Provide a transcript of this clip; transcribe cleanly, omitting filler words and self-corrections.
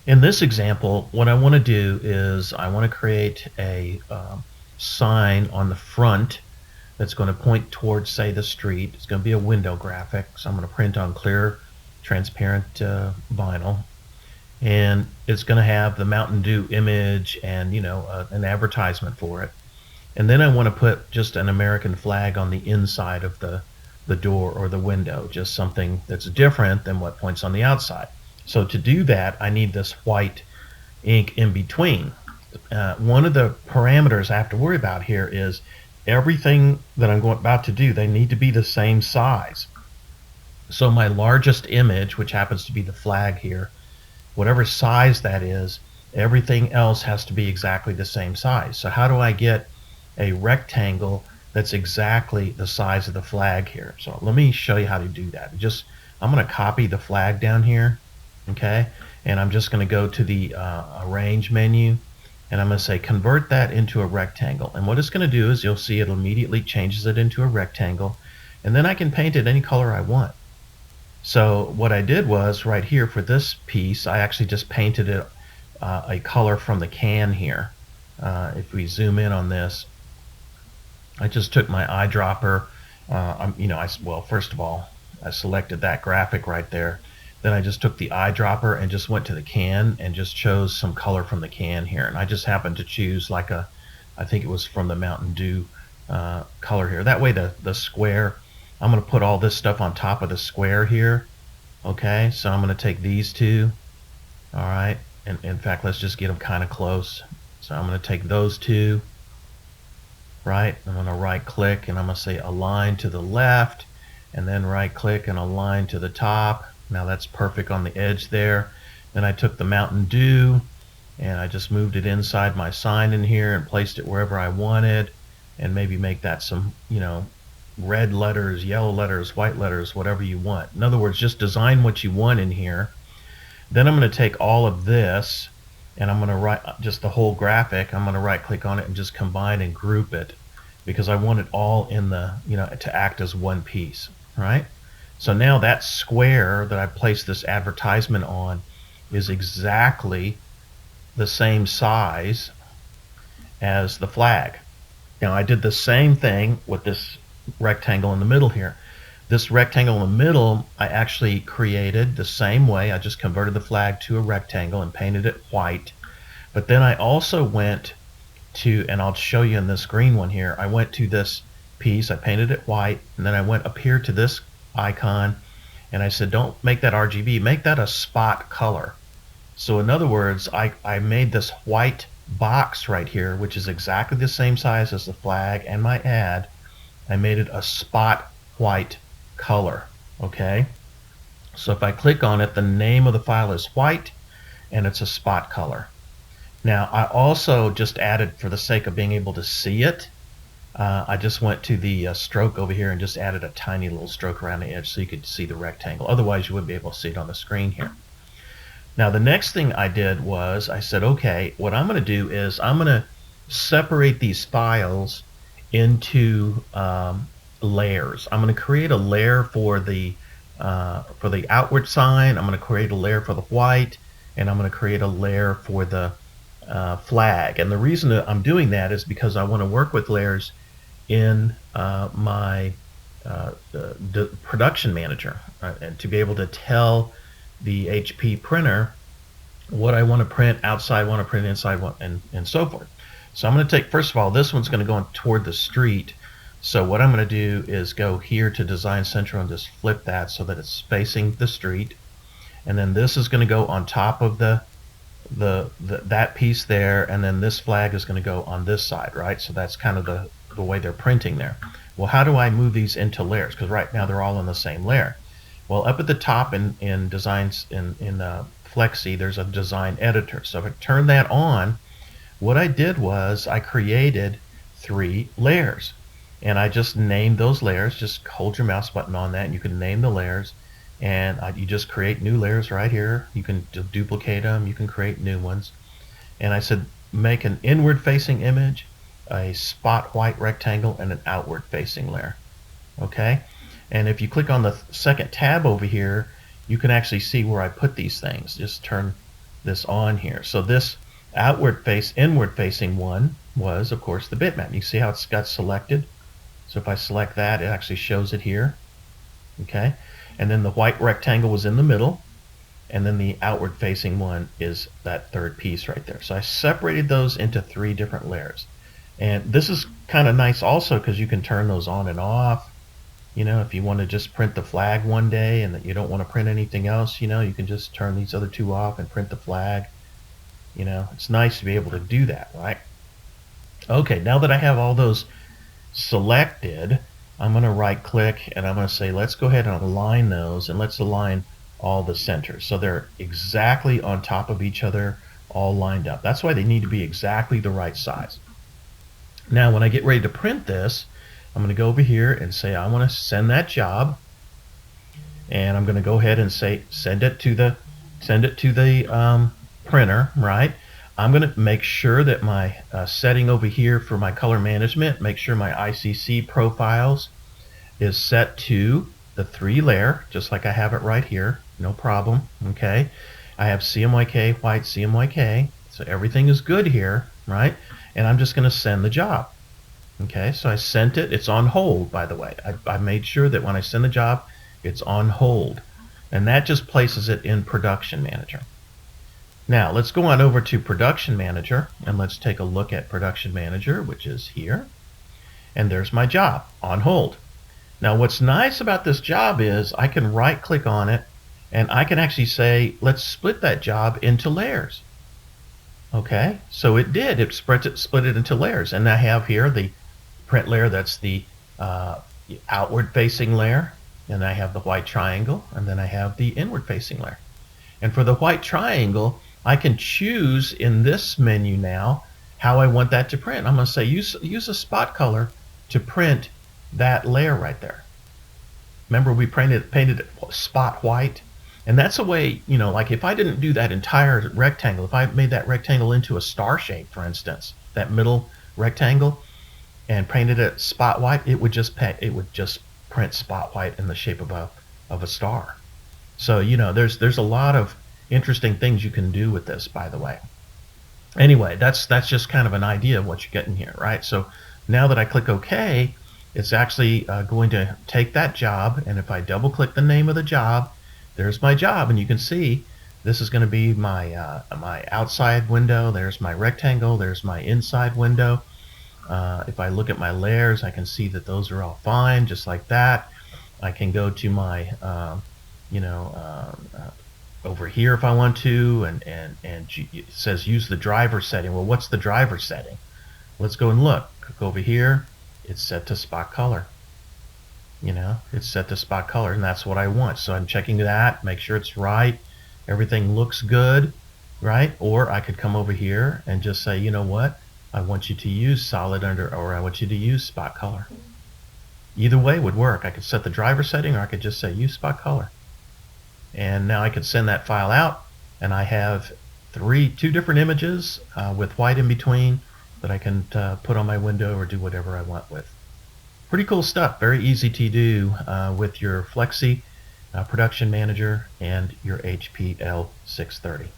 In this example, what I want to do is I want to create a sign on the front that's going to point towards, say, the street. It's going to be a window graphic, so I'm going to print on clear, transparent vinyl, and it's going to have the Mountain Dew image and an advertisement for it. And then I want to put just an American flag on the inside of the door or the window, just something that's different than what points on the outside. So to do that, I need this white ink in between. One of the parameters I have to worry about here is everything that I'm about to do, they need to be the same size. So my largest image, which happens to be the flag here, whatever size that is, everything else has to be exactly the same size. So how do I get a rectangle that's exactly the size of the flag here? So let me show you how to do that. I'm going to copy the flag down here, okay? And I'm just going to go to the Arrange menu, and I'm going to say convert that into a rectangle. And what it's going to do is you'll see it immediately changes it into a rectangle, and then I can paint it any color I want. So what I did was right here for this piece, I actually just painted it a color from the can here. If we zoom in on this, I just took my eyedropper. Well, first of all, I selected that graphic right there. Then I just took the eyedropper and just went to the can and just chose some color from the can here. And I just happened to choose I think it was from the Mountain Dew color here. That way the square, I'm going to put all this stuff on top of the square here. Okay, so I'm going to take these two. All right, and in fact, let's just get them kind of close. So I'm going to take those two. Right, I'm going to right click and I'm going to say align to the left, and then right click and align to the top. Now that's perfect on the edge there. Then I took the Mountain Dew and I just moved it inside my sign in here and placed it wherever I wanted, and maybe make that some red letters, yellow letters, white letters, whatever you want. In other words, just design what you want in here. Then I'm going to take all of this and I'm going to write just the whole graphic. I'm going to right click on it and just combine and group it, because I want it all in the to act as one piece, right? So now that square that I placed this advertisement on is exactly the same size as the flag. Now I did the same thing with this rectangle in the middle here. This rectangle in the middle, I actually created the same way. I just converted the flag to a rectangle and painted it white. But then I also went to, and I'll show you in this green one here, I went to this piece, I painted it white, and then I went up here to this icon, and I said, don't make that RGB, make that a spot color. So in other words, I made this white box right here, which is exactly the same size as the flag and my ad. I made it a spot white color, okay? So if I click on it, the name of the file is white and it's a spot color. Now I also just added, for the sake of being able to see it, I just went to the stroke over here and just added a tiny little stroke around the edge so you could see the rectangle. Otherwise you wouldn't be able to see it on the screen here. Now the next thing I did was I said, okay, what I'm going to do is I'm going to separate these files into layers. I'm going to create a layer for the outward sign. I'm going to create a layer for the white, and I'm going to create a layer for the flag. And the reason that I'm doing that is because I want to work with layers in my production manager, right? And to be able to tell the HP printer what I want to print outside, want to print inside, and so forth. So I'm going to take, first of all, this one's going to go toward the street. So what I'm going to do is go here to Design Central and just flip that so that it's facing the street. And then this is going to go on top of that piece there, and then this flag is going to go on this side, right? So that's kind of the way they're printing there. Well, how do I move these into layers? Because right now they're all in the same layer. Well, up at the top in Designs in Flexi, there's a design editor. So if I turn that on, what I did was I created 3 layers, and I just named those layers. Just hold your mouse button on that and you can name the layers, and you just create new layers right here. You can duplicate them, you can create new ones. And I said make an inward facing image, a spot white rectangle, and an outward facing layer. Okay, and if you click on the second tab over here, you can actually see where I put these things. Just turn this on here. So this inward facing one was, of course, the bitmap. You see how it's got selected? So if I select that, it actually shows it here. Okay, and then the white rectangle was in the middle, and then the outward facing one is that third piece right there. So I separated those into 3 different layers. And this is kind of nice also because you can turn those on and off. You know, if you want to just print the flag one day and that you don't want to print anything else, you know, you can just turn these other 2 off and print the flag. You know, it's nice to be able to do that, right? Okay, now that I have all those selected, I'm going to right click and I'm going to say, let's go ahead and align those, and let's align all the centers. So they're exactly on top of each other, all lined up. That's why they need to be exactly the right size. Now, when I get ready to print this, I'm going to go over here and say, I want to send that job. And I'm going to go ahead and say, send it to the printer, right? I'm going to make sure that my setting over here for my color management, make sure my ICC profiles is set to the 3 layer, just like I have it right here, no problem, okay? I have CMYK, white, CMYK, so everything is good here, right? And I'm just going to send the job, okay? So I sent it, it's on hold, by the way. I made sure that when I send the job, it's on hold, and that just places it in Production Manager. Now, let's go on over to Production Manager, and let's take a look at Production Manager, which is here. And there's my job, on hold. Now, what's nice about this job is I can right-click on it, and I can actually say, let's split that job into layers. Okay, so it did. It split it into layers. And I have here the print layer, that's the outward-facing layer. And I have the white triangle, and then I have the inward-facing layer. And for the white triangle, I can choose in this menu now how I want that to print. I'm going to say use a spot color to print that layer right there. Remember, we painted it spot white, and that's a way, you know, like if I didn't do that entire rectangle, if I made that rectangle into a star shape, for instance, that middle rectangle, and painted it spot white, it would just print spot white in the shape of a star. So, you know, there's a lot of interesting things you can do with this, by the way. Anyway, that's just kind of an idea of what you're getting here, right? So now that I click OK, it's actually going to take that job, and if I double click the name of the job, there's my job, and you can see this is going to be my my outside window. There's my rectangle. There's my inside window. If I look at my layers, I can see that those are all fine, just like that. I can go to my over here if I want to, and it says use the driver setting. Well, what's the driver setting? Let's go and look. Click over here. It's set to spot color. You know, it's set to spot color, and that's what I want. So I'm checking that, make sure it's right. Everything looks good, right? Or I could come over here and just say, you know what? I want you to use solid under, or I want you to use spot color. Either way would work. I could set the driver setting, or I could just say use spot color. And now I could send that file out, and I have two different images with white in between that I can put on my window or do whatever I want with. Pretty cool stuff. Very easy to do with your Flexi Production Manager and your HP L630.